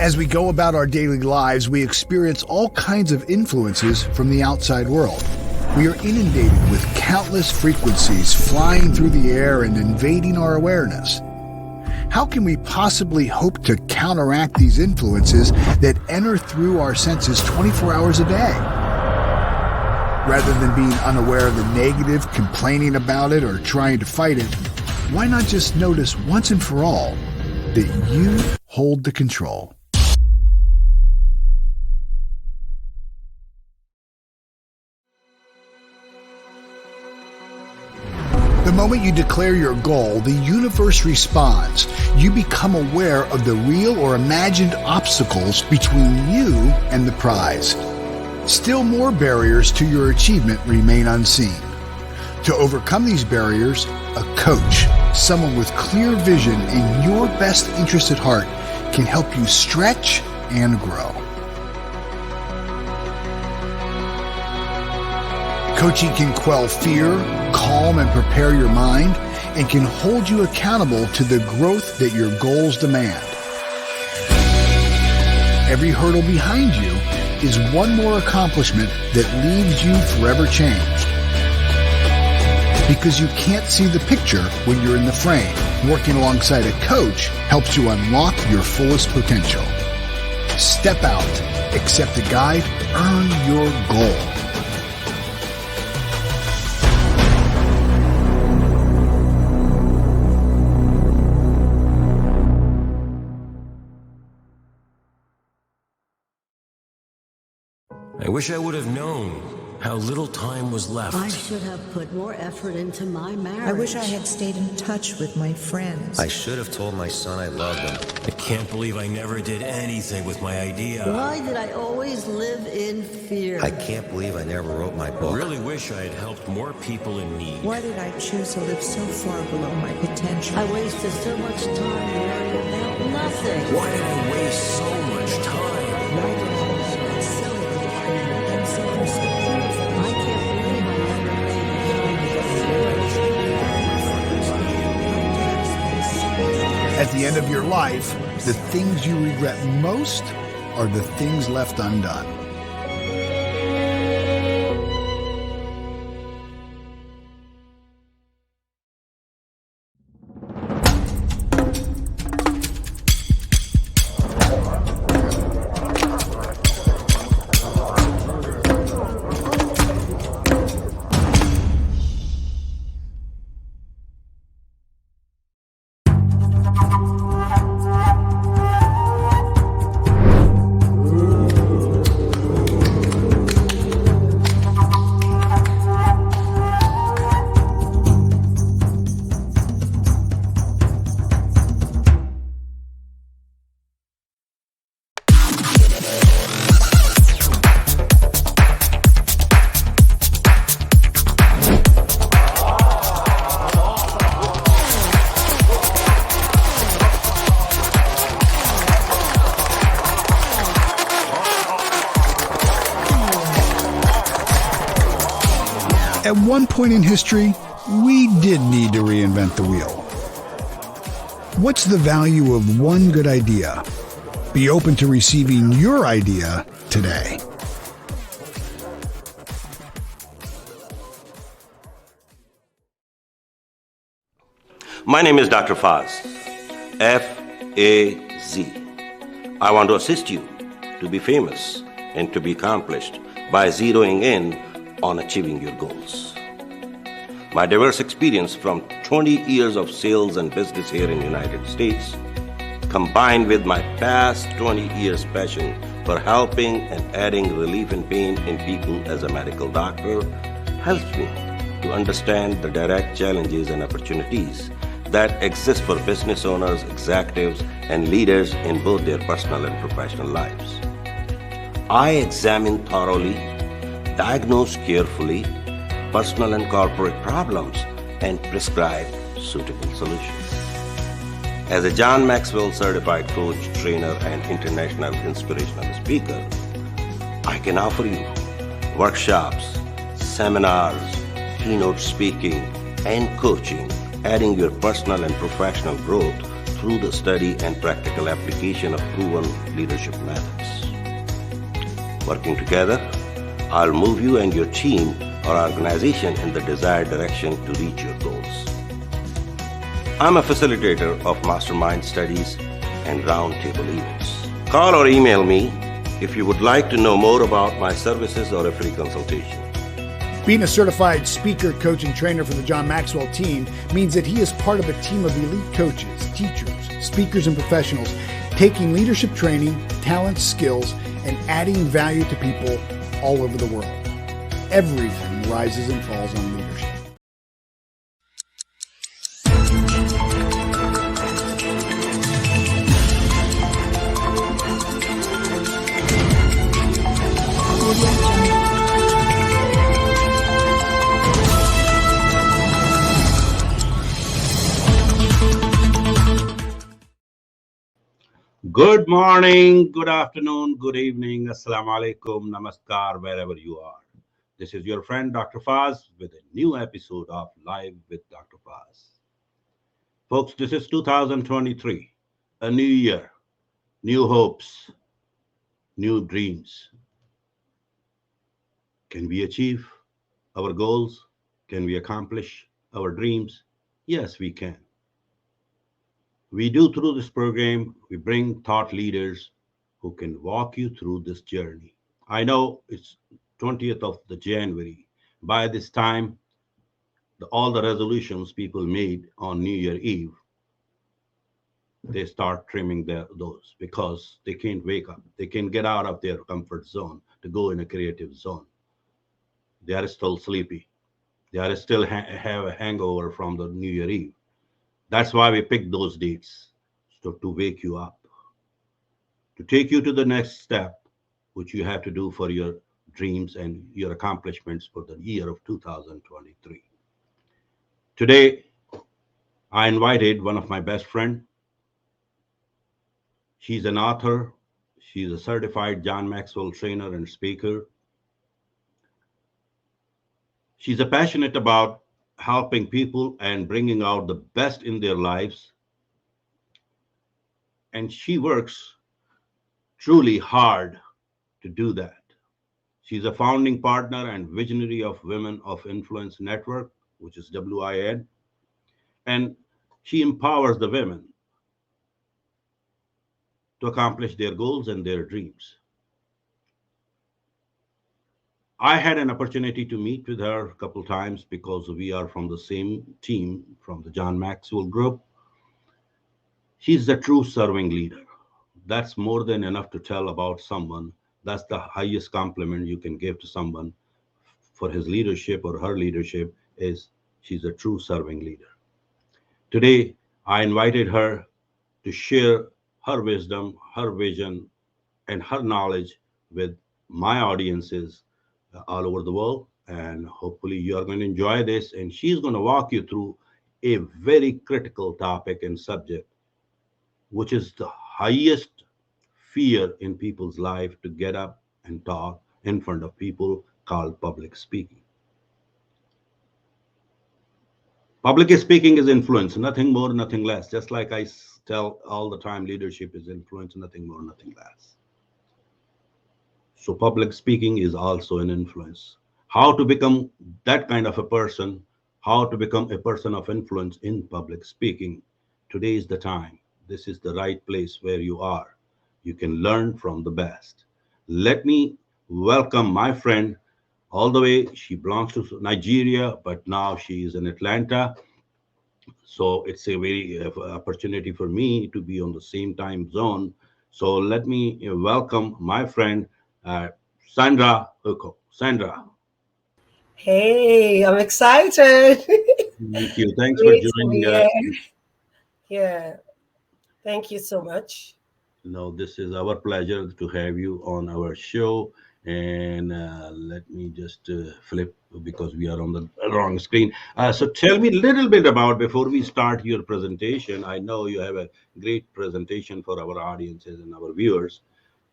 As we go about our daily lives, we experience all kinds of influences from the outside world. We are inundated with countless frequencies flying through the air and invading our awareness. How can we possibly hope to counteract these influences that enter through our senses 24 hours a day? Rather than being unaware of the negative, complaining about it, or trying to fight it, why not just notice once and for all that you hold the control? The moment you declare your goal, the universe responds. You become aware of the real or imagined obstacles between you and the prize. Still more barriers to your achievement remain unseen. To overcome these barriers, a coach, someone with clear vision and your best interest at heart, can help you stretch and grow. Coaching can quell fear, calm and prepare your mind, and can hold you accountable to the growth that your goals demand. Every hurdle behind you is one more accomplishment that leaves you forever changed. Because you can't see the picture when you're in the frame, working alongside a coach helps you unlock your fullest potential. Step out, accept a guide, earn your goal. I wish I would have known how little time was left. I should have put more effort into my marriage. I wish I had stayed in touch with my friends. I should have told my son I loved him. I can't believe I never did anything with my idea. Why did I always live in fear? I can't believe I never wrote my book. I really wish I had helped more people in need. Why did I choose to live so far below my potential? I wasted so much time worrying about nothing. Why did I waste so much time? Why did I live so and so beautiful? I can't believe I never made it. At the end of your life, the things you regret most are the things left undone. At one point in history, we did need to reinvent the wheel. What's the value of one good idea? Be open to receiving your idea today. My name is Dr. Faz, F-A-Z. I want to assist you to be famous and to be accomplished by zeroing in on achieving your goals. My diverse experience from 20 years of sales and business here in the United States, combined with my past 20 years passion for helping and adding relief and pain in people as a medical doctor, helps me to understand the direct challenges and opportunities that exist for business owners, executives, and leaders in both their personal and professional lives. I examine thoroughly, diagnose carefully personal and corporate problems, and prescribe suitable solutions. As a John Maxwell certified coach, trainer, and international inspirational speaker, I can offer you workshops, seminars, keynote speaking, and coaching, adding your personal and professional growth through the study and practical application of proven leadership methods. Working together, I'll move you and your team or organization in the desired direction to reach your goals. I'm a facilitator of mastermind studies and roundtable events. Call or email me if you would like to know more about my services or a free consultation. Being a certified speaker, coach, and trainer for the John Maxwell team means that he is part of a team of elite coaches, teachers, speakers, and professionals taking leadership training, talents, skills, and adding value to people all over the world. Everything rises and falls on leadership. Good morning, good afternoon, good evening, assalamu alaikum, namaskar, wherever you are. This is your friend Dr. Faz with a new episode of Live with Dr. Faz. Folks, this is 2023, a new year, new hopes, new dreams. Can we achieve our goals? Can we accomplish our dreams? Yes, we can. We do through this program, we bring thought leaders who can walk you through this journey. I know it's 20th of the January. By this time, all the resolutions people made on New Year Eve, they start trimming those because they can't wake up. They can't get out of their comfort zone to go in a creative zone. They are still sleepy. They are still have a hangover from the New Year Eve. That's why we picked those dates, to wake you up, to take you to the next step, which you have to do for your dreams and your accomplishments for the year of 2023. Today, I invited one of my best friends. She's an author. She's a certified John Maxwell trainer and speaker. She's passionate about helping people and bringing out the best in their lives. And she works truly hard to do that. She's a founding partner and visionary of Women of Influence Network, which is WIN. And she empowers the women to accomplish their goals and their dreams. I had an opportunity to meet with her a couple times because we are from the same team from the John Maxwell Group. She's a true serving leader. That's more than enough to tell about someone. That's the highest compliment you can give to someone for his leadership or her leadership is she's a true serving leader. Today, I invited her to share her wisdom, her vision, and her knowledge with my audiences all over the world. And hopefully you are going to enjoy this. And she's going to walk you through a very critical topic and subject, which is the highest fear in people's life to get up and talk in front of people, called public speaking. Public speaking is influence, nothing more, nothing less. Just like I tell all the time, leadership is influence, nothing more, nothing less. So public speaking is also an influence. How to become that kind of a person, how to become a person of influence in public speaking. Today is the time. This is the right place where you are. You can learn from the best. Let me welcome my friend all the way. She belongs to Nigeria, but now she is in Atlanta. So it's a very opportunity for me to be on the same time zone. So let me welcome my friend, Sandra Uko. Sandra. Hey, I'm excited. Thank you. Thanks for Great to joining be us. here. Yeah, thank you so much. No, this is our pleasure to have you on our show. And let me just flip because we are on the wrong screen. So tell me a little bit about, before we start your presentation, I know you have a great presentation for our audiences and our viewers.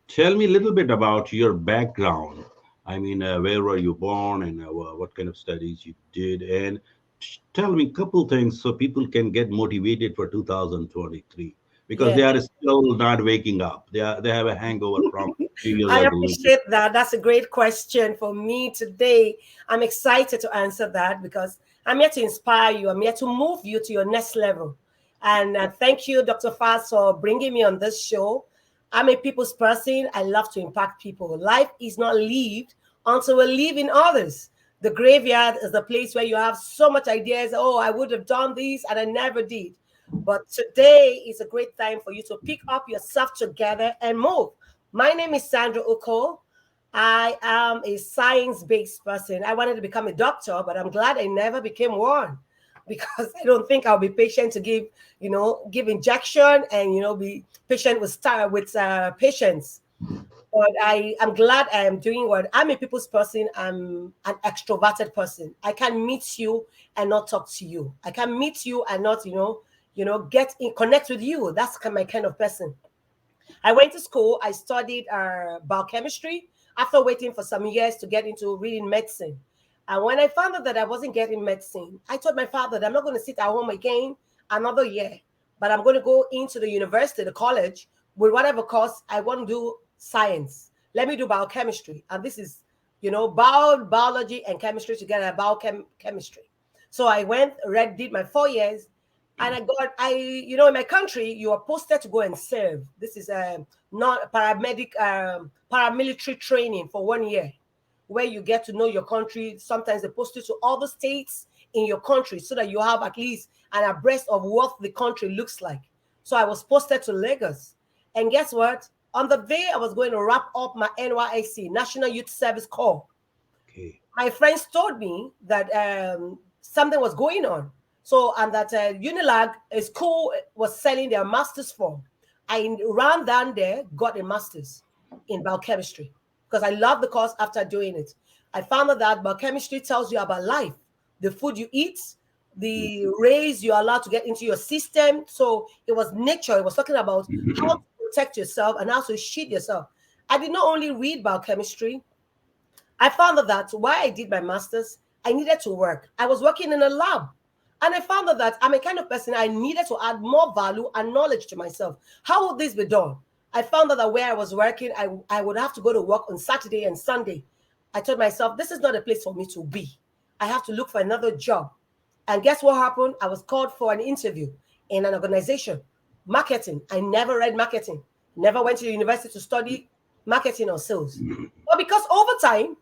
Tell me a little bit about your background. I mean, where were you born and what kind of studies you did? And tell me a couple things so people can get motivated for 2023. because Yeah. they are still not waking up. They have a hangover from previous I evolution. appreciate that. That's a great question for me today. I'm excited to answer that because I'm here to inspire you. I'm here to move you to your next level. And thank you, Dr. Faz, for bringing me on this show. I'm a people's person. I love to impact people. Life is not lived until we live in others. The graveyard is the place where you have so much ideas. Oh, I would have done this and I never did. But today is a great time for you to pick up yourself together and move. My name is Sandra Oko. I am a science-based person. I wanted to become a doctor, but I'm glad I never became one because I don't think I'll be patient to give injection and be patient with patients. But I'm glad I am doing what I'm a people's person. I'm an extroverted person. I can meet you and not talk to you. I can meet you and not get in connect with you. That's my kind of person. I went to school. I studied biochemistry after waiting for some years to get into reading medicine. And when I found out that I wasn't getting medicine, I told my father that I'm not going to sit at home again another year, but I'm going to go into the university, the college, with whatever course I want to do science. Let me do biochemistry. And this is, biology and chemistry together, biochemistry. So I went, did my 4 years, and in my country, you are posted to go and serve. This is a not paramilitary training for 1 year, where you get to know your country. Sometimes they post you to other states in your country so that you have at least an abreast of what the country looks like. So I was posted to Lagos. And guess what? On the day I was going to wrap up my NYSC, National Youth Service Corps, Okay. my friends told me that something was going on. So, and that Unilag, a school, was selling their master's form. I ran down there, got a master's in biochemistry because I love the course after doing it. I found out that biochemistry tells you about life, the food you eat, the rays you're allowed to get into your system. So it was nature. It was talking about how to protect yourself and how to shield yourself. I did not only read biochemistry, I found out that while I did my master's, I needed to work. I was working in a lab. And I found out that I'm a kind of person I needed to add more value and knowledge to myself. How would this be done? I found out that where I was working, I would have to go to work on Saturday and Sunday. I told myself, this is not a place for me to be. I have to look for another job. And guess what happened? I was called for an interview in an organization, marketing. I never read marketing, never went to the university to study marketing or sales. But because over time,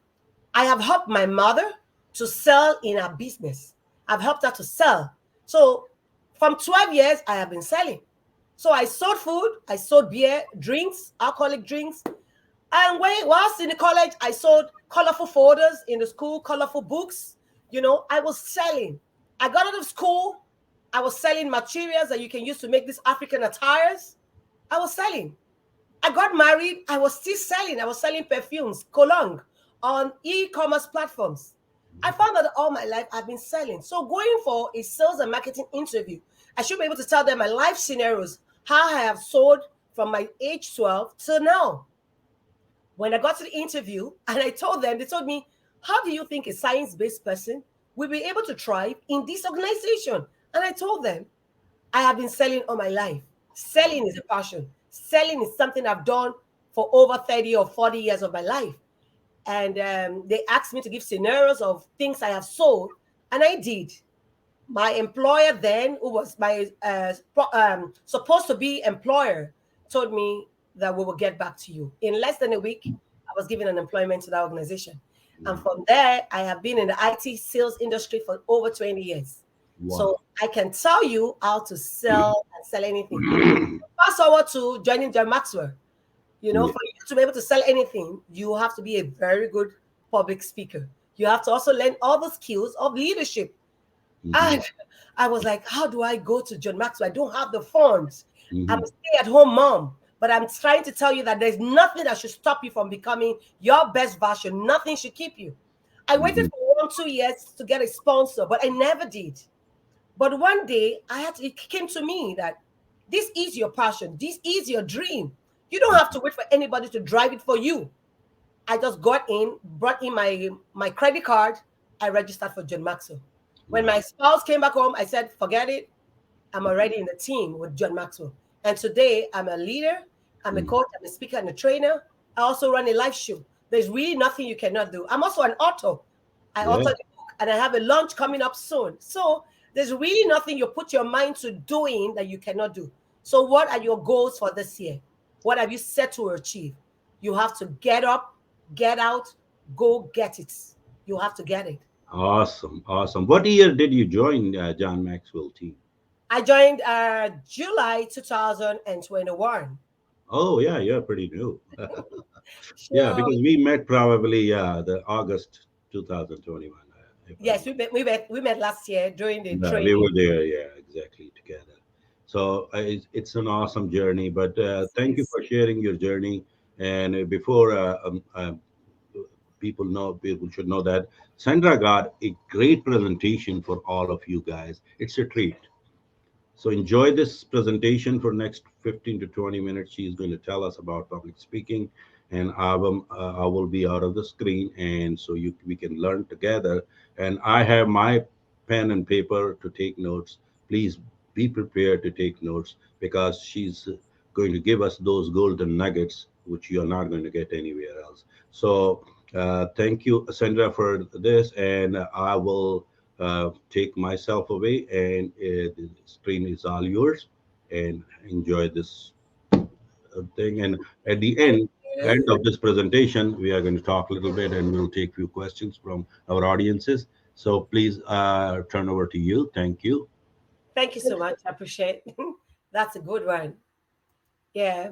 I have helped my mother to sell in her business. I've helped her to sell. So from 12 years, I have been selling. So I sold food, I sold beer, drinks, alcoholic drinks. And whilst in the college, I sold colorful folders in the school, colorful books. I was selling. I got out of school. I was selling materials that you can use to make these African attires. I was selling. I got married. I was still selling. I was selling perfumes, cologne on e-commerce platforms. I found that all my life I've been selling. So going for a sales and marketing interview, I should be able to tell them my life scenarios, how I have sold from my age 12 to now. When I got to the interview and I told them, they told me, how do you think a science-based person will be able to thrive in this organization? And I told them, I have been selling all my life. Selling is a passion. Selling is something I've done for over 30 or 40 years of my life. And they asked me to give scenarios of things I have sold, and I did. My employer then, who was my supposed to be employer, told me that we will get back to you. In less than a week, I was given an employment to that organization. And from there, I have been in the IT sales industry for over 20 years. Wow. So I can tell you how to sell and sell anything. Fast forward to joining John Maxwell. For you to be able to sell anything, you have to be a very good public speaker. You have to also learn all the skills of leadership. And I was like, how do I go to John Maxwell? I don't have the funds. I'm a stay-at-home mom. But I'm trying to tell you that there's nothing that should stop you from becoming your best version. Nothing should keep you. I waited for 1-2 years to get a sponsor, but I never did. But one day, it came to me that this is your passion. This is your dream. You don't have to wait for anybody to drive it for you. I just brought in my credit card. I registered for John Maxwell. When my spouse came back home, I said, forget it. I'm already in the team with John Maxwell. And today I'm a leader, I'm a coach, I'm a speaker and a trainer. I also run a live show. There's really nothing you cannot do. I'm also an author. I Yeah. authored a book and I have a launch coming up soon. So there's really nothing you put your mind to doing that you cannot do. So what are your goals for this year? What have you set to achieve? You have to get up, get out, go get it. You have to get it. Awesome. Awesome. What year did you join John Maxwell team? I joined July 2021. Oh, yeah, you're pretty new. Yeah, Sure. because we met probably the August 2021. If I Yes, we met last year during the Yeah, we training. were there, yeah, exactly, together. So it's an awesome journey. But thank you Yes. for sharing your journey. And before people should know that Sandra got a great presentation for all of you guys. It's a treat. So enjoy this presentation for next 15 to 20 minutes. She's going to tell us about public speaking, and I will be out of the screen, and so we can learn together. And I have my pen and paper to take notes. Please be prepared to take notes because she's going to give us those golden nuggets which you're not going to get anywhere else. So thank you, Sandra, for this, and I will take myself away, and the screen is all yours. And enjoy this thing. And at the Thank end you. of this presentation, we are going to talk a little bit, and we'll take few questions from our audiences. So please turn over to you. Thank you. Thank you so much. I appreciate it. That's a good one. Yeah.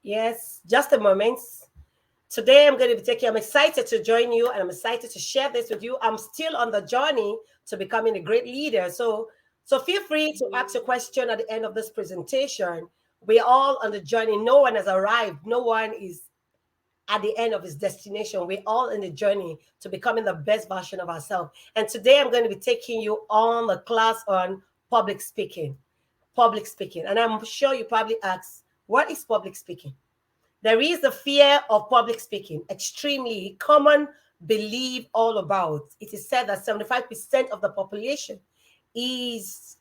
Yes. Just a moment. Today I'm going to be taking, I'm excited to join you and I'm excited to share this with you. I'm still on the journey to becoming a great leader. So feel free to ask a question at the end of this presentation. We're all on the journey. No one has arrived. No one is at the end of his destination. We're all in the journey to becoming the best version of ourselves. And today I'm going to be taking you on the class on public speaking. Public speaking. And I'm sure you probably ask, what is public speaking? There is the fear of public speaking, extremely common belief all about. It is said that 75% of the population is,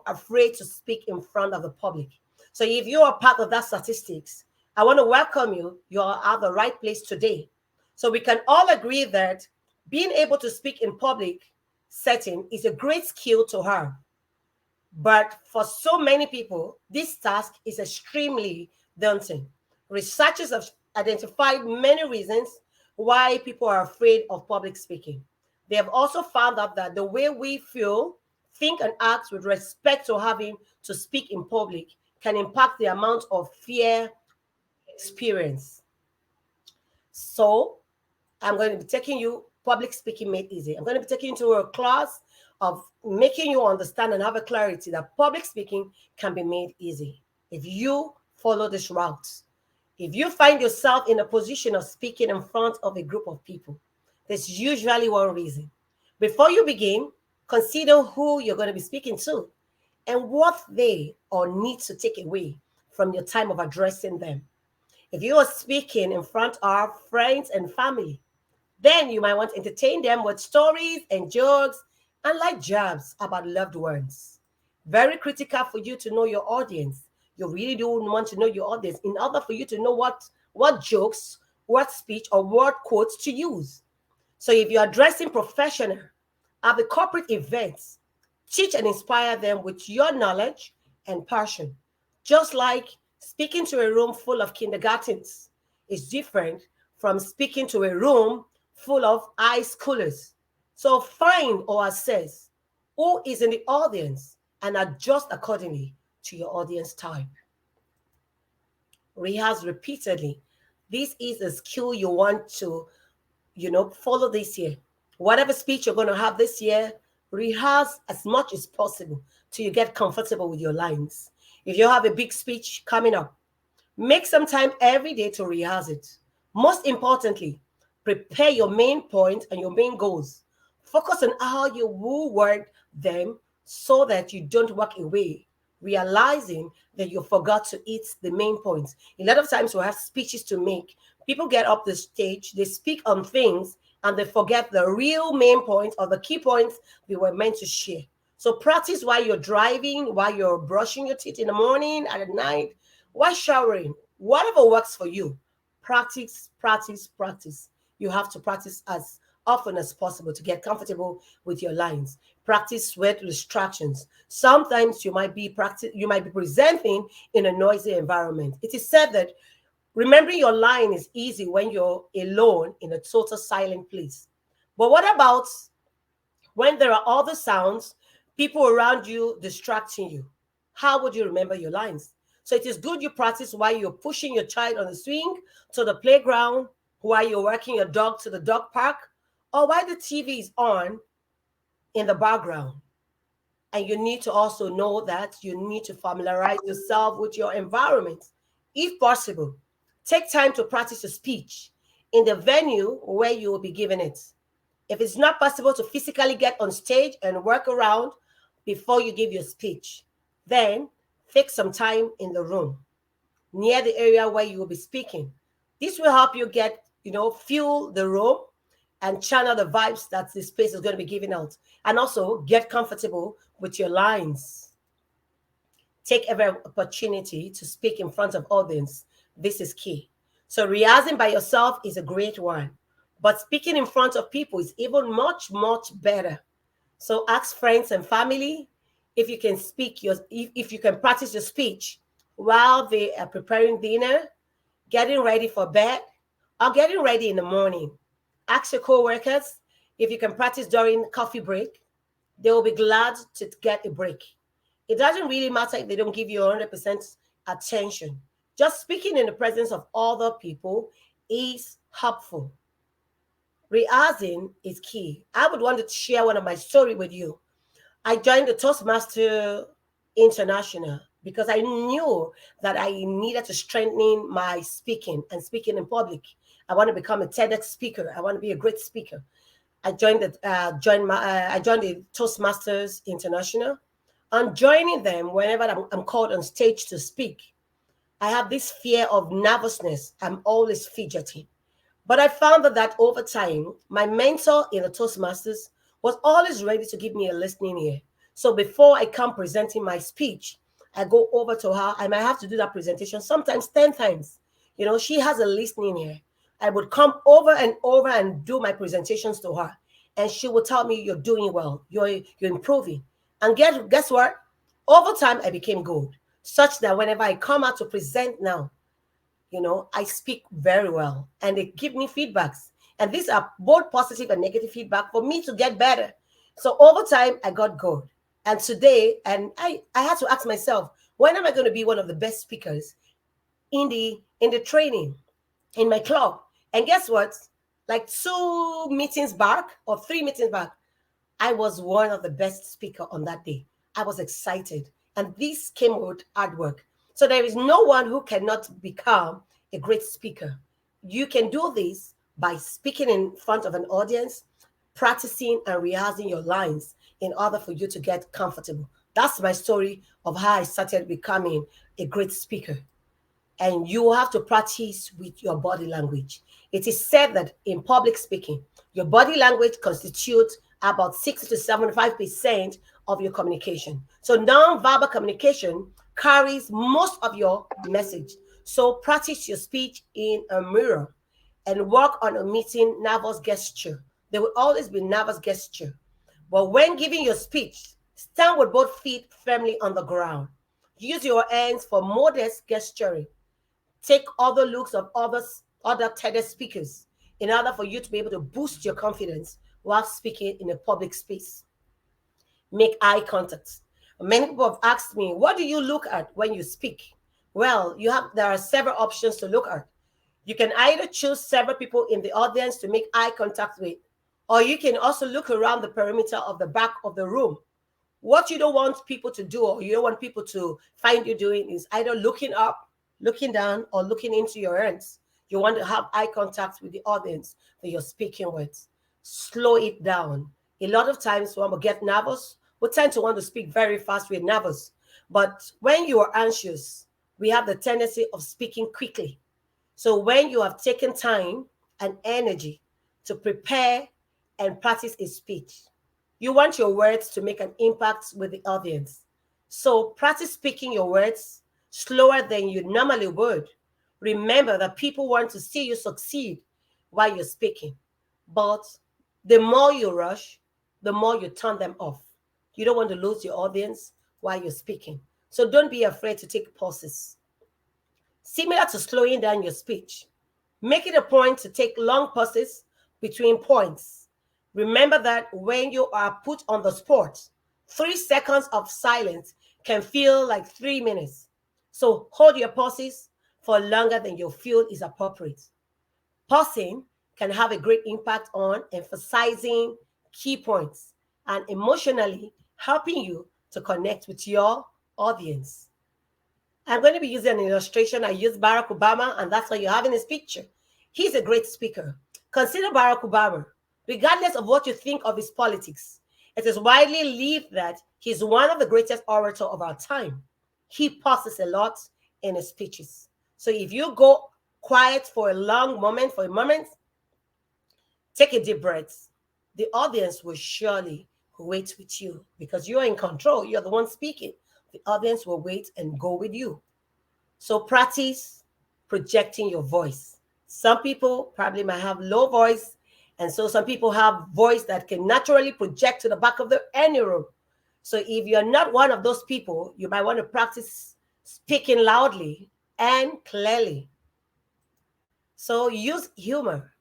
afraid to speak in front of the public. So if you are part of that statistics, I want to welcome you. You are at the right place today. So we can all agree that being able to speak in public setting is a great skill to have. But for so many people, this task is extremely daunting. Researchers have identified many reasons why people are afraid of public speaking. They have also found out that the way we feel, think, and act with respect to having to speak in public can impact the amount of fear experience. So I'm going to be taking you public speaking made easy. I'm going to be taking you to a class of making you understand and have a clarity that public speaking can be made easy if you follow this route. If you find yourself in a position of speaking in front of a group of people, there's usually one reason. Before you begin, consider who you're going to be speaking to and what they or need to take away from your time of addressing them. If you are speaking in front of friends and family, then you might want to entertain them with stories and jokes and light jabs about loved ones. Very critical for you to know your audience. You really do want to know your audience in order for you to know what jokes, what speech, or what quotes to use. So if you're addressing professional at the corporate events, teach and inspire them with your knowledge and passion. Just like speaking to a room full of kindergartens is different from speaking to a room full of high schoolers. So find or assess who is in the audience and adjust accordingly to your audience type. Rehearse repeatedly. This is a skill you want to, follow this year. Whatever speech you're going to have this year, rehearse as much as possible till you get comfortable with your lines. If you have a big speech coming up, make some time every day to rehearse it. Most importantly, prepare your main point and your main goals. Focus on how you will word them so that you don't walk away realizing that you forgot to eat the main points. A lot of times we have speeches to make. People get up the stage, they speak on things, and they forget the real main point or the key points we were meant to share. So practice while you're driving, while you're brushing your teeth in the morning, at night, while showering, whatever works for you. Practice, practice, practice. You have to practice as often as possible to get comfortable with your lines. Practice with distractions. Sometimes you might be presenting in a noisy environment. It is said that remembering your line is easy when you're alone in a total silent place. But what about when there are other sounds, people around you distracting you? How would you remember your lines? So it is good you practice while you're pushing your child on the swing to the playground, while you're walking your dog to the dog park, or while the TV is on in the background. And you need to also know that you need to familiarize yourself with your environment. If possible, take time to practice your speech in the venue where you will be giving it. If it's not possible to physically get on stage and work around before you give your speech, then fix some time in the room near the area where you will be speaking. This will help you get, feel the room and channel the vibes that the space is going to be giving out. And also get comfortable with your lines. Take every opportunity to speak in front of audience. This is key. So rehearsing by yourself is a great one, but speaking in front of people is even much, much better. So ask friends and family if you can if you can practice your speech while they are preparing dinner, getting ready for bed, or getting ready in the morning. Ask your co-workers if you can practice during coffee break. They will be glad to get a break. It doesn't really matter if they don't give you 100% attention. Just speaking in the presence of other people is helpful. Rehearsing is key. I would want to share one of my story with you. I joined the Toastmaster International because I knew that I needed to strengthen my speaking and speaking in public. I want to become a TEDx speaker. I want to be a great speaker. I joined the Toastmasters International. On joining them, whenever I'm called on stage to speak, I have this fear of nervousness. I'm always fidgeting. But I found that over time, my mentor in the Toastmasters was always ready to give me a listening ear. So before I come presenting my speech, I go over to her. I might have to do that presentation sometimes 10 times. She has a listening ear. I would come over and do my presentations to her. And she would tell me, you're doing well. You're improving. And guess what? Over time, I became good. Such that whenever I come out to present now, I speak very well. And they give me feedbacks. And these are both positive and negative feedback for me to get better. So over time, I got good. And today, I had to ask myself, when am I going to be one of the best speakers in the training, in my club? And guess what? Like 2 meetings back or 3 meetings back, I was one of the best speakers on that day. I was excited. And this came with hard work. So there is no one who cannot become a great speaker. You can do this by speaking in front of an audience, practicing and rehearsing your lines in order for you to get comfortable. That's my story of how I started becoming a great speaker. And you have to practice with your body language. It is said that in public speaking, your body language constitutes about 60 to 75% of your communication. So non-verbal communication carries most of your message. So practice your speech in a mirror and work on omitting nervous gesture. There will always be nervous gesture. But when giving your speech, stand with both feet firmly on the ground. Use your hands for modest gesturing. Take other looks of other TEDx speakers in order for you to be able to boost your confidence while speaking in a public space. Make eye contact. Many people have asked me, what do you look at when you speak? Well, there are several options to look at. You can either choose several people in the audience to make eye contact with, or you can also look around the perimeter of the back of the room. What you don't want people to do, or you don't want people to find you doing, is either looking up, looking down, or looking into your hands. You want to have eye contact with the audience that you're speaking with. Slow it down. A lot of times when we get nervous, we tend to want to speak very fast. We're nervous. But when you are anxious, we have the tendency of speaking quickly. So when you have taken time and energy to prepare and practice a speech, You want your words to make an impact with the audience. So practice speaking your words slower than you normally would. Remember that people want to see you succeed while you're speaking. But the more you rush, the more you turn them off. You don't want to lose your audience while you're speaking. So don't be afraid to take pauses. Similar to slowing down your speech, make it a point to take long pauses between points. Remember that when you are put on the spot, 3 seconds of silence can feel like 3 minutes. So hold your pauses for longer than you feel is appropriate. Pausing can have a great impact on emphasizing key points and emotionally helping you to connect with your audience. I'm going to be using an illustration. I used Barack Obama, and that's why you have in his picture. He's a great speaker. Consider Barack Obama. Regardless of what you think of his politics, it is widely believed that he's one of the greatest orators of our time. He pauses a lot in his speeches. So if you go quiet for a moment, take a deep breath. The audience will surely wait with you because you're in control. You're the one speaking. The audience will wait and go with you. So practice projecting your voice. Some people probably might have low voice, and so some people have voice that can naturally project to the back of the any room. So if you're not one of those people, you might want to practice speaking loudly and clearly. So use humor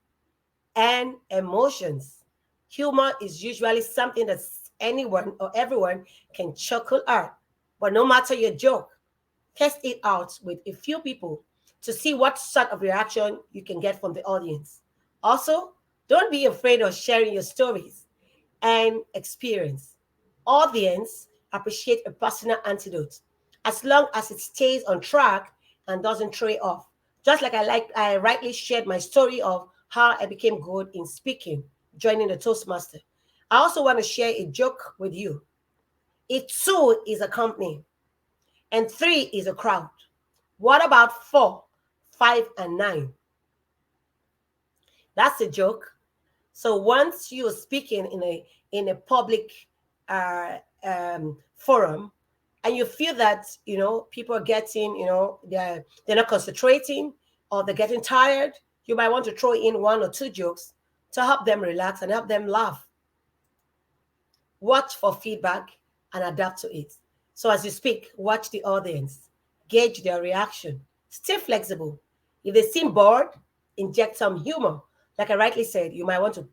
and emotions. Humor is usually something that anyone or everyone can chuckle at. But no matter your joke, test it out with a few people to see what sort of reaction you can get from the audience. Also, don't be afraid of sharing your stories and experience. Audience appreciate a personal antidote as long as it stays on track and doesn't stray off. Just like I rightly shared my story of how I became good in speaking, joining the Toastmaster. I also want to share a joke with you. If 2 is a company and 3 is a crowd, what about 4, 5, and 9? That's a joke. So once you're speaking in a public forum, and you feel that people are getting they're not concentrating or they're getting tired, you might want to throw in 1 or 2 jokes to help them relax and help them laugh. Watch for feedback and adapt to it. So as you speak, watch the audience, gauge their reaction, stay flexible. If they seem bored, inject some humor. Like I rightly said, you might want to,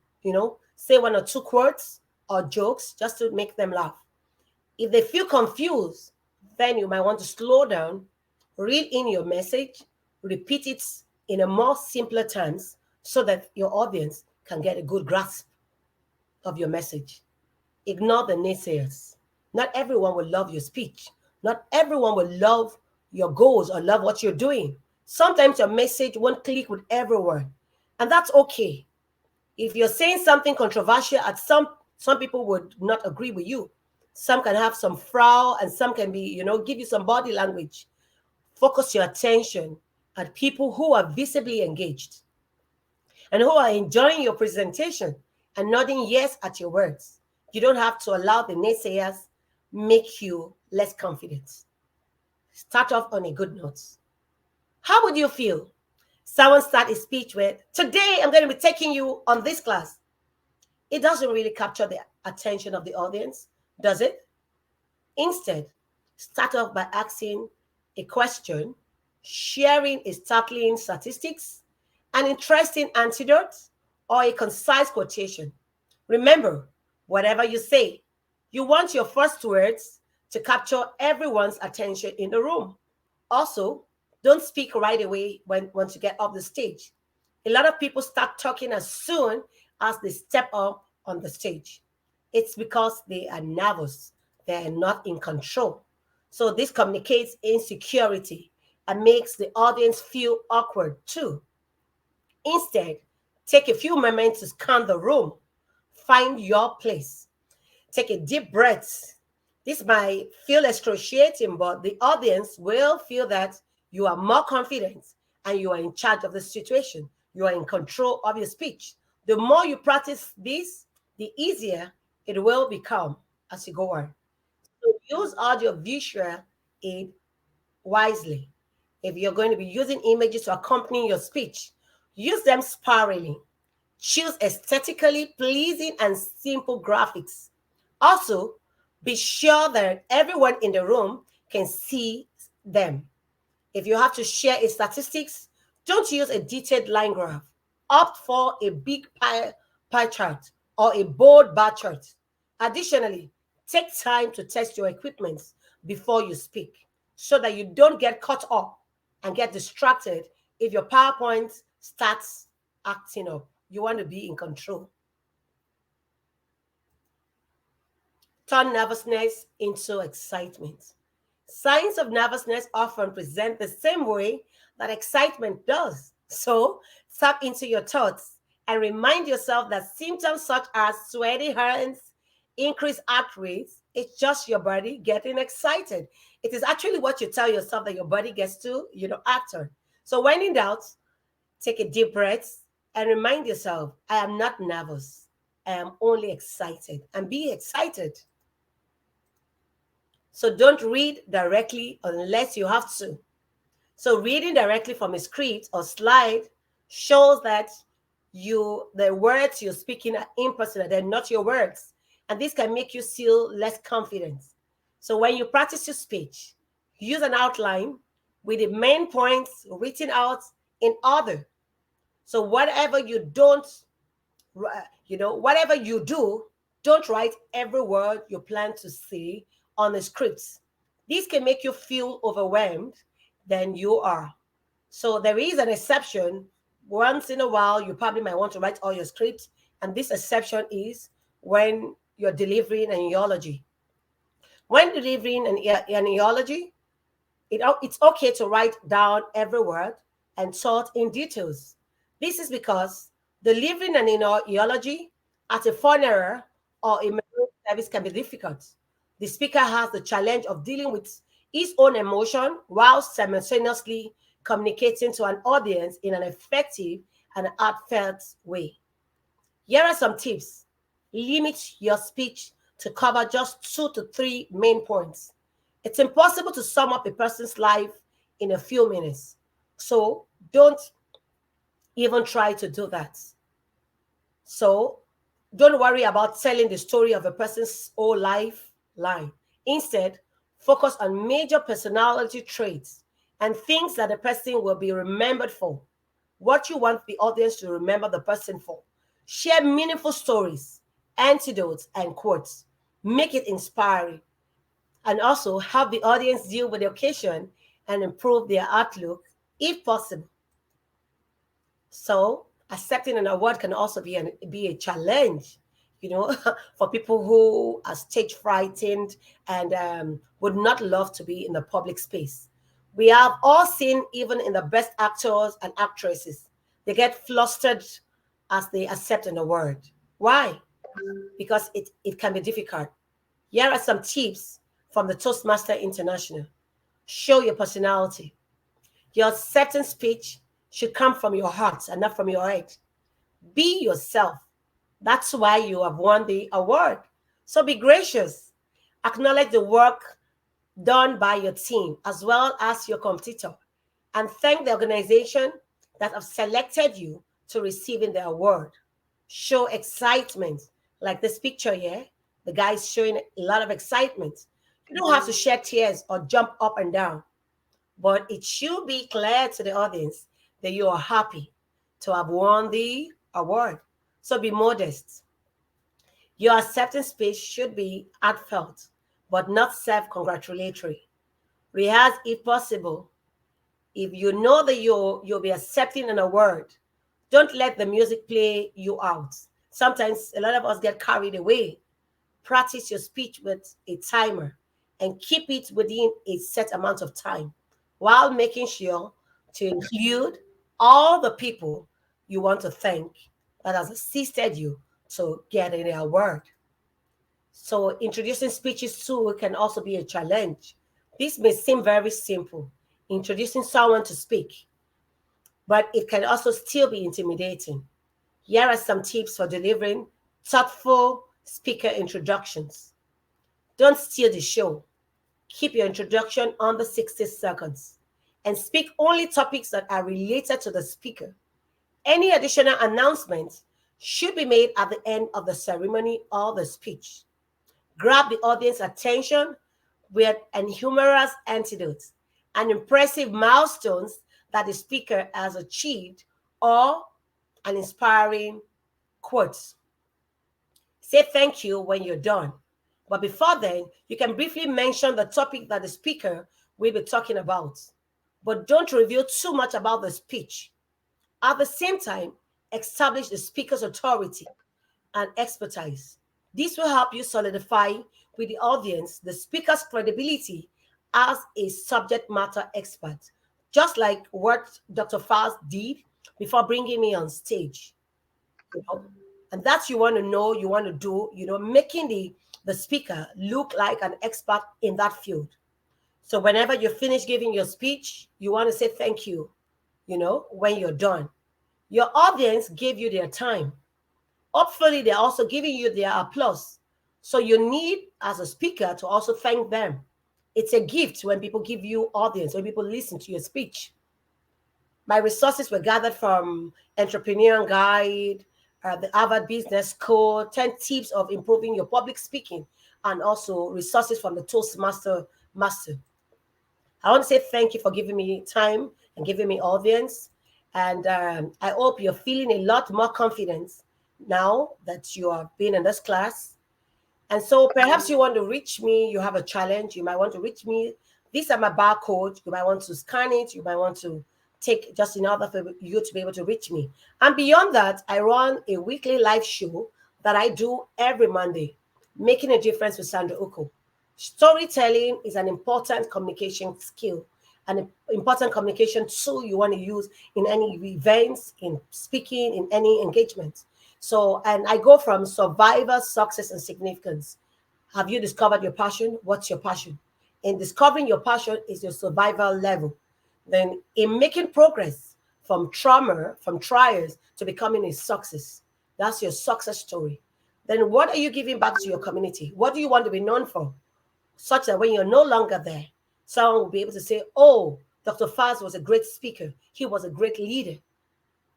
say 1 or 2 quotes or jokes just to make them laugh. If they feel confused, then you might want to slow down, read in your message, repeat it in a more simpler terms so that your audience can get a good grasp of your message. Ignore the naysayers. Not everyone will love your speech. Not everyone will love your goals or love what you're doing. Sometimes your message won't click with everyone, and that's okay. If you're saying something controversial, at some people would not agree with you. Some can have some frown, and some can be, give you some body language. Focus your attention at people who are visibly engaged and who are enjoying your presentation and nodding yes at your words. You don't have to allow the naysayers make you less confident. Start off on a good note. How would you feel? Someone start a speech with, "Today I'm going to be taking you on this class." It doesn't really capture the attention of the audience, does it? Instead, start off by asking a question, sharing a startling statistics, an interesting anecdote, or a concise quotation. Remember, whatever you say, you want your first words to capture everyone's attention in the room. Also, don't speak right away once you get off the stage. A lot of people start talking as soon as they step up on the stage. It's because they are nervous. They are not in control. So this communicates insecurity and makes the audience feel awkward too. Instead, take a few moments to scan the room. Find your place. Take a deep breath. This might feel excruciating, but the audience will feel that you are more confident and you are in charge of the situation. You are in control of your speech. The more you practice this, the easier It will become as you go on. So use audio visual aid wisely. If you're going to be using images to accompany your speech, use them sparingly. Choose aesthetically pleasing and simple graphics. Also, be sure that everyone in the room can see them. If you have to share a statistics, don't use a detailed line graph. Opt for a big pie chart or a bold bar chart. Additionally, take time to test your equipment before you speak so that you don't get caught up and get distracted if your PowerPoint starts acting up. You want to be in control. Turn nervousness into excitement. Signs of nervousness often present the same way that excitement does. So, tap into your thoughts and remind yourself that symptoms such as sweaty hands, increased heart rates, it's just your body getting excited. It is actually what you tell yourself that your body gets to, act on. So, when in doubt, take a deep breath and remind yourself, I am not nervous. I am only excited. And be excited. So don't read directly unless you have to. So reading directly from a script or slide shows that the words you're speaking are impersonal, they're not your words. And this can make you feel less confident. So when you practice your speech, use an outline with the main points written out in order. So whatever you do, don't write every word you plan to say on the scripts. These can make you feel overwhelmed than you are. So there is an exception. Once in a while, you probably might want to write all your scripts. And this exception is when you're delivering an ideology. When delivering an ideology, it's okay to write down every word and thought in details. This is because delivering an ideology at a funeral or a memorial service can be difficult. The speaker has the challenge of dealing with his own emotion while simultaneously communicating to an audience in an effective and heartfelt way. Here are some tips. Limit your speech to cover just 2 to 3 main points. It's impossible to sum up a person's life in a few minutes. So don't even try to do that. So don't worry about telling the story of a person's whole life line. Instead, focus on major personality traits and things that the person will be remembered for. What you want the audience to remember the person for. Share meaningful stories, anecdotes, and quotes. Make it inspiring. And also have the audience deal with the occasion and improve their outlook if possible. So accepting an award can also be a challenge, for people who are stage frightened and would not love to be in the public space. We have all seen, even in the best actors and actresses, they get flustered as they accept an award. Why? Because it can be difficult. Here are some tips from the Toastmaster International. Show your personality. Your acceptance speech should come from your heart and not from your head. Be yourself. That's why you have won the award. So be gracious. Acknowledge the work done by your team as well as your competitor, and thank the organization that have selected you to receiving the award. Show excitement, like this picture here. The guy is showing a lot of excitement. You don't have to shed tears or jump up and down, but it should be clear to the audience that you are happy to have won the award. So be modest. Your acceptance speech should be heartfelt, but not self-congratulatory. Rehearse if possible. If you know that you'll be accepting an award, don't let the music play you out. Sometimes a lot of us get carried away. Practice your speech with a timer and keep it within a set amount of time while making sure to include all the people you want to thank that has assisted you to get an award. So introducing speeches too can also be a challenge. This may seem very simple, introducing someone to speak, but it can also still be intimidating. Here are some tips for delivering thoughtful, speaker introductions. Don't steal the show. Keep your introduction under 60 seconds and speak only topics that are related to the speaker. Any additional announcements should be made at the end of the ceremony or the speech. Grab the audience attention with an humorous anecdote and impressive milestones that the speaker has achieved or an inspiring quote. Say thank you when you're done. But before then, you can briefly mention the topic that the speaker will be talking about. But don't reveal too much about the speech. At the same time, establish the speaker's authority and expertise. This will help you solidify with the audience the speaker's credibility as a subject matter expert, just like what Dr. Faz did before bringing me on stage. You know, and that's you want to know, you want to do, making the speaker look like an expert in that field. So whenever you finish giving your speech, you want to say thank you, when you're done. Your audience gave you their time. Hopefully, they're also giving you their applause. So you need, as a speaker, to also thank them. It's a gift when people give you audience, when people listen to your speech. My resources were gathered from Entrepreneur Guide, the Harvard Business School, 10 tips of improving your public speaking, and also resources from the Toastmaster Master. I want to say thank you for giving me time and giving me audience. And I hope you're feeling a lot more confidence now that you have been in this class. And so perhaps you want to reach me, you have a challenge, you might want to reach me. These are my barcode. You might want to scan it. You might want to take just in order for you to be able to reach me. And beyond that, I run a weekly live show that I do every Monday, Making a Difference with Sandra Uko. Storytelling is an important communication skill, an important communication tool you want to use in any events, in speaking, in any engagement. So, and I go from survivor, success, and significance. Have you discovered your passion? What's your passion? In discovering your passion is your survival level. Then in making progress from trauma, from trials to becoming a success, that's your success story. Then what are you giving back to your community? What do you want to be known for? Such that when you're no longer there, someone will be able to say, oh, Dr. Faz was a great speaker. He was a great leader.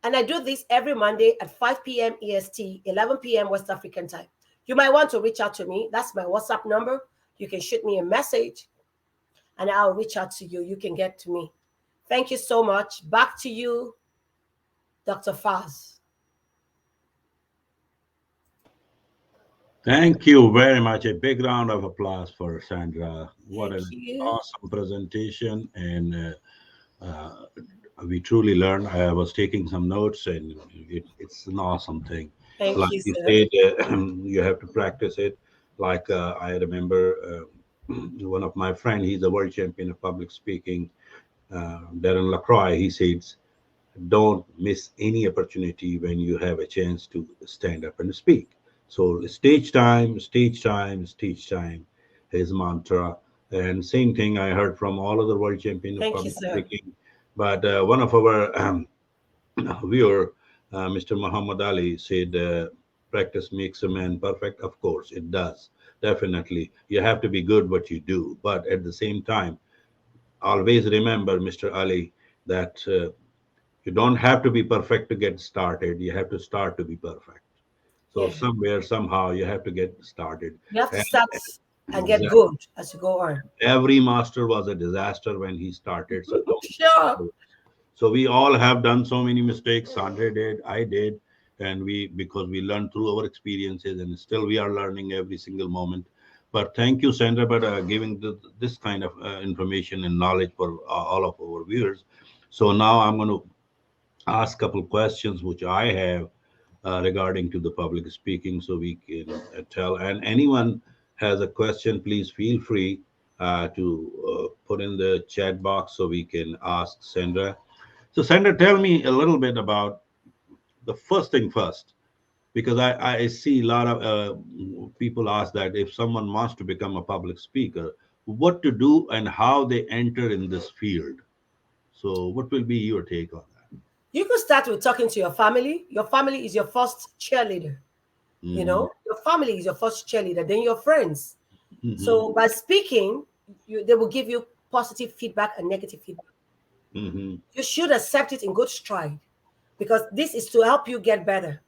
And I do this every Monday at 5 p.m. EST, 11 p.m. West African time. You might want to reach out to me. That's my WhatsApp number. You can shoot me a message and I'll reach out to you. You can get to me. Thank you so much. Back to you, Dr. Faz. Thank you very much. A big round of applause for Sandra. What Thank an you. awesome presentation. And we truly learned. I was taking some notes, and it's an awesome thing. Thank Like you, you sir. said, you have to practice it. Like I remember one of my friend, he's a world champion of public speaking, Darren LaCroix. He says, don't miss any opportunity when you have a chance to stand up and speak. So stage time, stage time, stage time, his mantra. And same thing I heard from all other world champion of Thank you, public sir. speaking. But one of our viewer, Mr. Muhammad Ali, said, "Practice makes a man perfect." Of course, it does. Definitely, you have to be good what you do. But at the same time, always remember, Mr. Ali, that you don't have to be perfect to get started. You have to start to be perfect. So Yeah. somewhere, somehow, you have to get started. You have to And start and get exactly, good as you go on. every master was a disaster when he started. So Sure. don't. So we all have done so many mistakes. Sandra did, I did, and we because we learned through our experiences, and still we are learning every single moment. But thank you, Sandra, for giving this kind of information and knowledge for all of our viewers. So now I'm going to ask a couple questions which I have regarding to the public speaking, so we can tell. And anyone has a question, please feel free to put in the chat box so we can ask Sandra. So, Sandra, tell me a little bit about the first thing first, because I see a lot of people ask that if someone wants to become a public speaker, what to do and how they enter in this field. So, what will be your take on that? You could start with talking to your family. Your family is your first cheerleader. Hmm. Your family is your first cheerleader, then your friends. So by speaking, they will give you positive feedback and negative feedback. You should accept it in good stride, because this is to help you get better.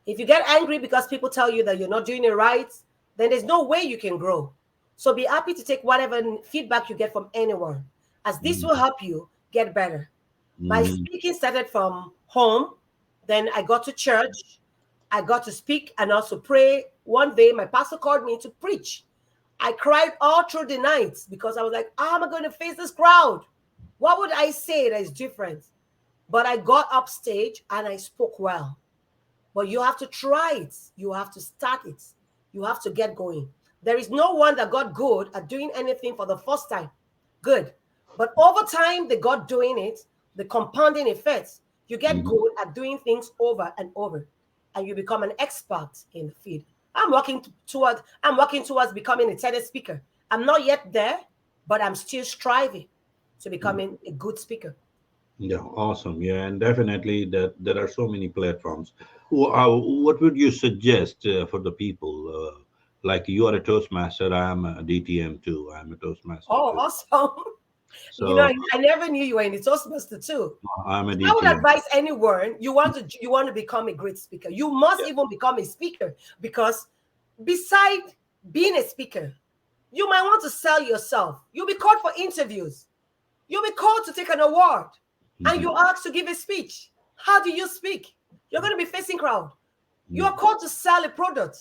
If you get angry because people tell you that you're not doing it right, then there's no way you can grow. So be happy to take whatever feedback you get from anyone, as this will help you get better. My speaking started from home, then I got to church, I got to speak and also pray. One day, my pastor called me to preach. I cried all through the night because I was like, how am I going to face this crowd? What would I say that is different? But I got up stage and I spoke well. But you have to try it. You have to start it. You have to get going. There is no one that got good at doing anything for the first time. Good. But over time, they got doing it, the compounding effects. You get good at doing things over and over, and you become an expert in the field. I'm working towards becoming a TED speaker. I'm not yet there, but I'm still striving to becoming a good speaker. Yeah, awesome. Yeah, and definitely that there are so many platforms. What would you suggest for the people? Like you are a Toastmaster, I am a DTM too. I'm a Toastmaster Oh, too. awesome. So I never knew you were in the Toastmaster too. I'm a I would DTM. advise anyone you want to become a great speaker. You must even become a speaker, because beside being a speaker, you might want to sell yourself. You'll be called for interviews. You'll be called to take an award, and you're asked to give a speech. How do you speak? You're going to be facing crowd. You are called to sell a product.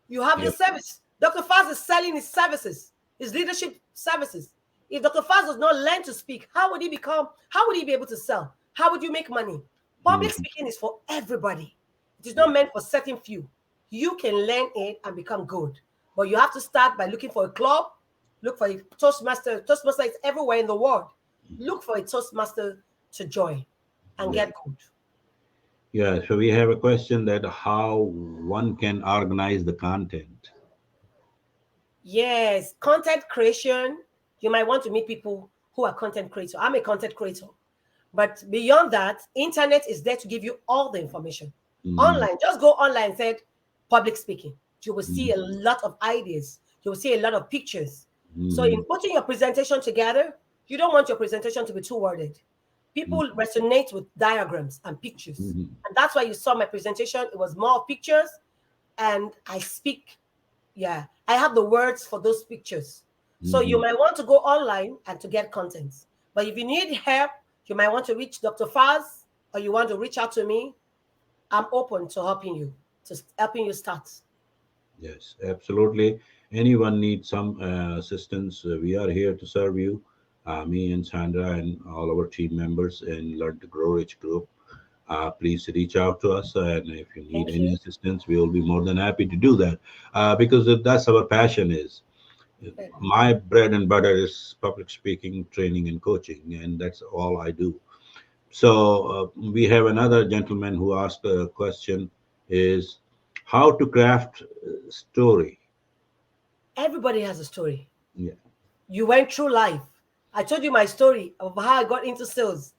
You have your service. Dr. Faz is selling his services, his leadership services. If Dr. Faz does not learn to speak, how would he be able to sell? How would you make money? Public speaking is for everybody. It is not meant for certain few. You can learn it and become good. But you have to start by looking for a club, look for a Toastmaster. Toastmaster is everywhere in the world. Look for a Toastmaster to join and get good. Yeah, so we have a question that how one can organize the content. Yes, content creation. You might want to meet people who are content creators. I'm a content creator. But beyond that, internet is there to give you all the information. Online, just go online and said public speaking. You will see a lot of ideas. You will see a lot of pictures. So in putting your presentation together, you don't want your presentation to be too worded. People resonate with diagrams and pictures. And that's why you saw my presentation. It was more pictures, and I speak. Yeah, I have the words for those pictures. So you might want to go online and to get content. But if you need help, you might want to reach Dr. Faz, or you want to reach out to me. I'm open to helping you start. Yes, absolutely. Anyone needs some assistance, we are here to serve you. Me and Sandra and all our team members in Learn to Grow Rich Group. Please reach out to us, and if you need Thank any you. assistance, we will be more than happy to do that. Because that's our passion is. My bread and butter is public speaking, training, and coaching, and that's all I do. So we have another gentleman who asked a question: is how to craft a story. Everybody has a story. Yeah. You went through life. I told you my story of how I got into sales.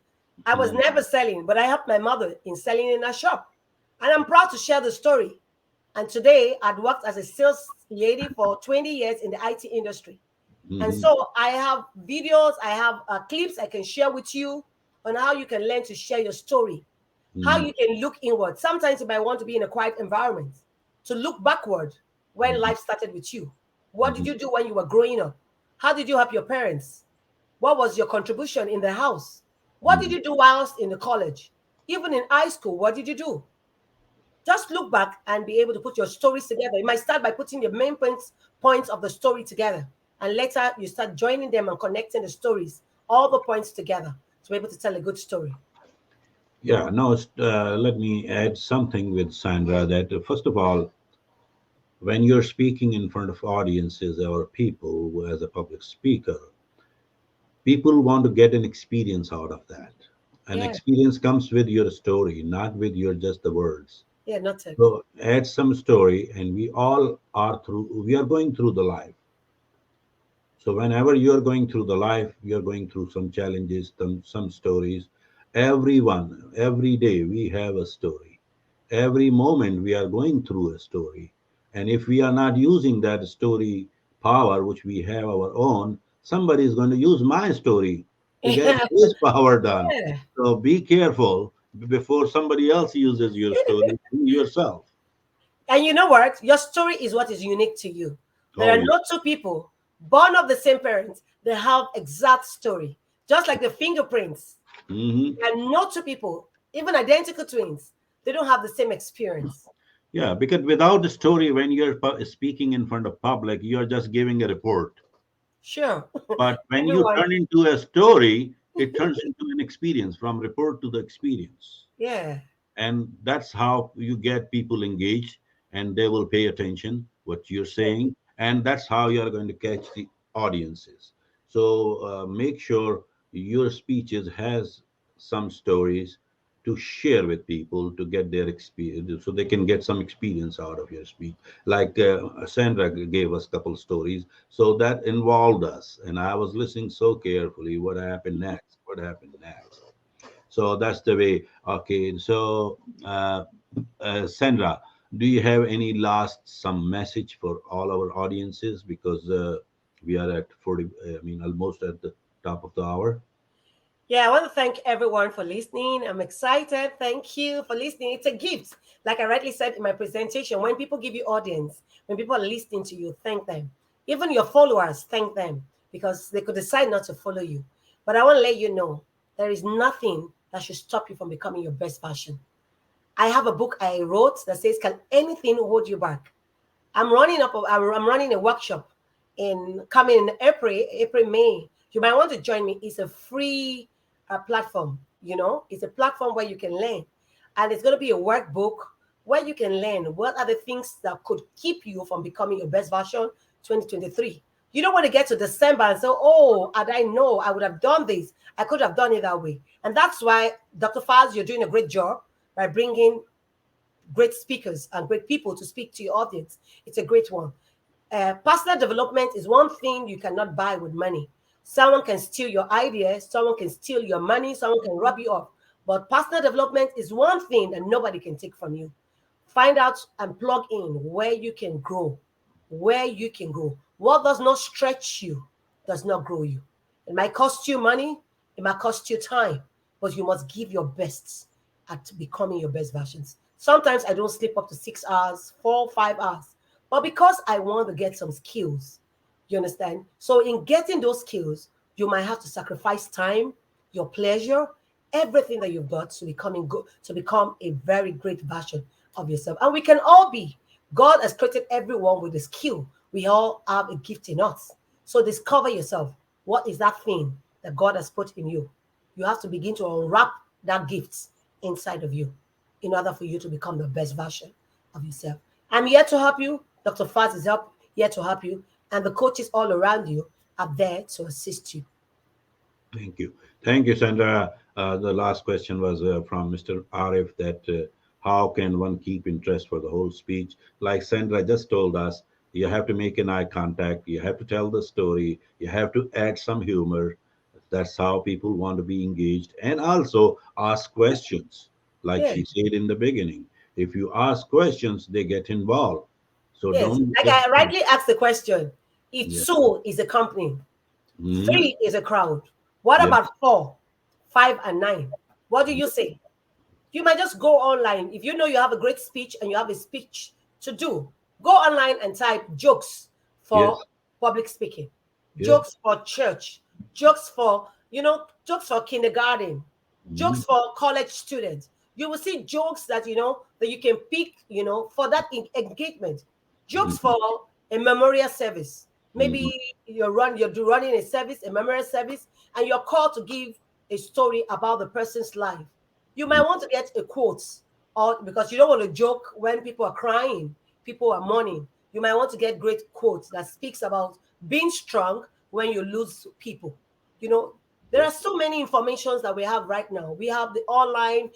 I was never selling, but I helped my mother in selling in a shop. And I'm proud to share the story. And today I'd worked as a sales lady for 20 years in the IT industry. And so I have videos, I have clips I can share with you on how you can learn to share your story, how you can look inward. Sometimes you might want to be in a quiet environment, to look backward when life started with you. What did you do when you were growing up? How did you help your parents? What was your contribution in the house? What did you do whilst in the college? Even in high school, what did you do? Just look back and be able to put your stories together. You might start by putting the main points of the story together. And later you start joining them and connecting the stories, all the points together to be able to tell a good story. Yeah, no, let me add something with Sandra that first of all, when you're speaking in front of audiences or people as a public speaker, people want to get an experience out of that. An Yeah, experience comes with your story, not with your just the words. yeah, not it. So add some story, and we are going through the life. So whenever you are going through the life, you are going through some challenges, some stories. Everyone, every day we have a story. Every moment we are going through a story. And if we are not using that story power, which we have our own, somebody is going to use my story to get Yeah. his power done. Yeah. So be careful before somebody else uses your story yourself. And you know what? Your story is what is unique to you. There Oh, are yeah. no two people born of the same parents that have exact story. Just like the fingerprints. Hmm. And no two people, even identical twins, they don't have the same experience. Yeah, because without the story, when you're speaking in front of public, you're just giving a report. Sure. But when you Everyone. turn into a story, it turns into an experience, from report to the experience. Yeah. And that's how you get people engaged, and they will pay attention what you're saying, and that's how you're going to catch the audiences. So make sure your speeches has some stories to share with people to get their experience, so they can get some experience out of your speech. Like Sandra gave us a couple stories, so that involved us, and I was listening so carefully. What happened next, what happened next? So that's the way. Okay. So, Sandra, do you have any last some message for all our audiences? Because we are at 40, I mean, almost at the top of the hour. Yeah, I want to thank everyone for listening. I'm excited. Thank you for listening. It's a gift. Like I rightly said in my presentation, when people give you audience, when people are listening to you, thank them. Even your followers, thank them because they could decide not to follow you. But I want to let you know there is nothing that should stop you from becoming your best version. I have a book I wrote that says, "Can anything hold you back?" I'm running a workshop in coming in April, May. You might want to join me. It's a free platform. It's a platform where you can learn, and it's going to be a workbook where you can learn what are the things that could keep you from becoming your best version 2023. You don't want to get to December and say, "Oh, had I know, I would have done this. I could have done it that way." And that's why, Dr. Faz, you're doing a great job by bringing great speakers and great people to speak to your audience. It's a great one. Personal development is one thing you cannot buy with money. Someone can steal your ideas, someone can steal your money, someone can rob you off. But personal development is one thing that nobody can take from you. Find out and plug in where you can grow. Where you can grow. What does not stretch you does not grow you. It might cost you money, it might cost you time, but you must give your best at becoming your best versions. Sometimes I don't sleep up to 6 hours, 4, 5 hours, but because I want to get some skills, you understand? So, in getting those skills, you might have to sacrifice time, your pleasure, everything that you've got to becoming good, to become a very great version of yourself. And we can all be. God has created everyone with a skill. We all have a gift in us. So discover yourself. What is that thing that God has put in you? You have to begin to unwrap that gift inside of you in order for you to become the best version of yourself. I'm here to help you. Dr. Faz is here to help you. And the coaches all around you are there to assist you. Thank you. Thank you, Sandra. The last question was from Mr. Arif, that how can one keep interest for the whole speech? Like Sandra just told us, you have to make an eye contact, you have to tell the story, you have to add some humor. That's how people want to be engaged. And also ask questions, like Yeah. she said in the beginning. If you ask questions, they get involved. So Yes. don't Like just, I rightly asked the question, if yeah. two is a company, Mhm. three is a crowd. What Yeah. about 4, 5, and 9? What do you say? You might just go online. If you know you have a great speech and you have a speech to do, go online and type jokes for Yes. public speaking, Yes. jokes for church, jokes for, jokes for kindergarten, Mhm. jokes for college students. You will see jokes that, that you can pick, for that engagement. Jokes Mhm. for a memorial service. Mhm. Maybe you're running a service, a memorial service, and you're called to give a story about the person's life. You might want to get a quote, or because you don't want to joke when people are crying, people are mourning. You might want to get great quotes that speaks about being strong when you lose people. You know, there are so many informations that we have right now. We have the online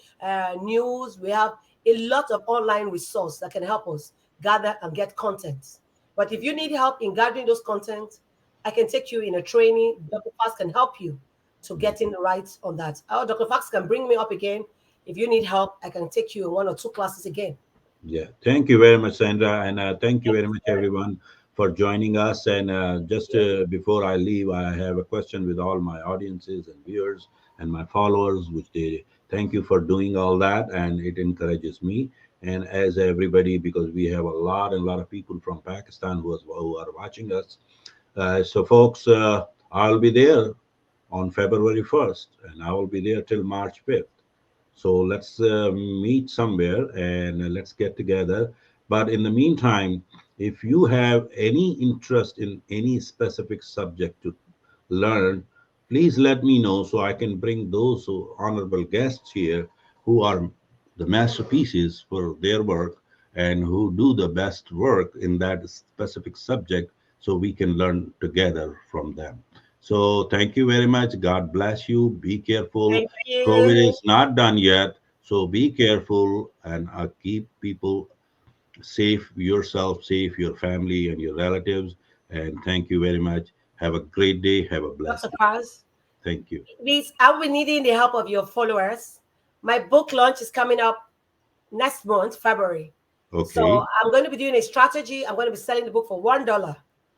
news. We have a lot of online resource that can help us gather and get content. But if you need help in gathering those content, I can take you in a training. Dr. Fast can help you to getting right on that. Dr. Fox can bring me up again. If you need help, I can take you in 1 or 2 classes again. Yeah, thank you very much, Sandra, and thank you very much, everyone, for joining us. And just before I leave, I have a question with all my audiences and viewers and my followers, which they thank you for doing all that, and it encourages me. And as everybody, because we have a lot and a lot of people from Pakistan who are watching us. So, folks, I'll be there on February 1st, and I will be there till March 5th. So let's meet somewhere and let's get together. But in the meantime, if you have any interest in any specific subject to learn, please let me know so I can bring those honorable guests here who are the masterpieces for their work and who do the best work in that specific subject so we can learn together from them. So thank you very much. God bless you. Be careful. Thank you. COVID is not done yet. So be careful and keep people safe, yourself safe, your family and your relatives. And thank you very much. Have a great day. Have a Dr. blessed day. Paz, Thank you. please, I will be needing the help of your followers. My book launch is coming up next month, February. So Okay. I'm going to be doing a strategy. I'm going to be selling the book for $1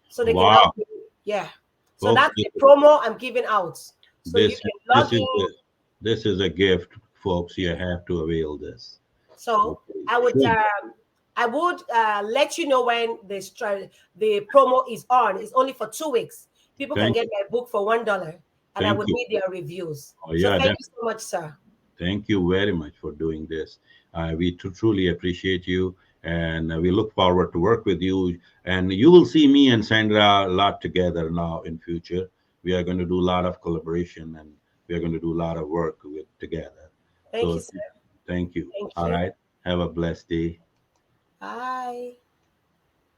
so they can help Wow. me. Yeah. So Folks, that's the promo I'm giving out. So you this can this log is in. this is a gift, folks. You have to avail this. So Okay. I would Good. let you know when the promo is on. It's only for 2 weeks. People can Thank get you. my book for $1, and I Thank would you. need their reviews. Oh, So yeah, thank you so much, sir. thank you very much for doing this. We truly appreciate you, and we look forward to work with you. And you will see me and Sandra a lot together now in future. We are going to do a lot of collaboration, and we are going to do a lot of work with together. Thank you, So sir. thank you. Thank All you. right. Have a blessed day. Bye.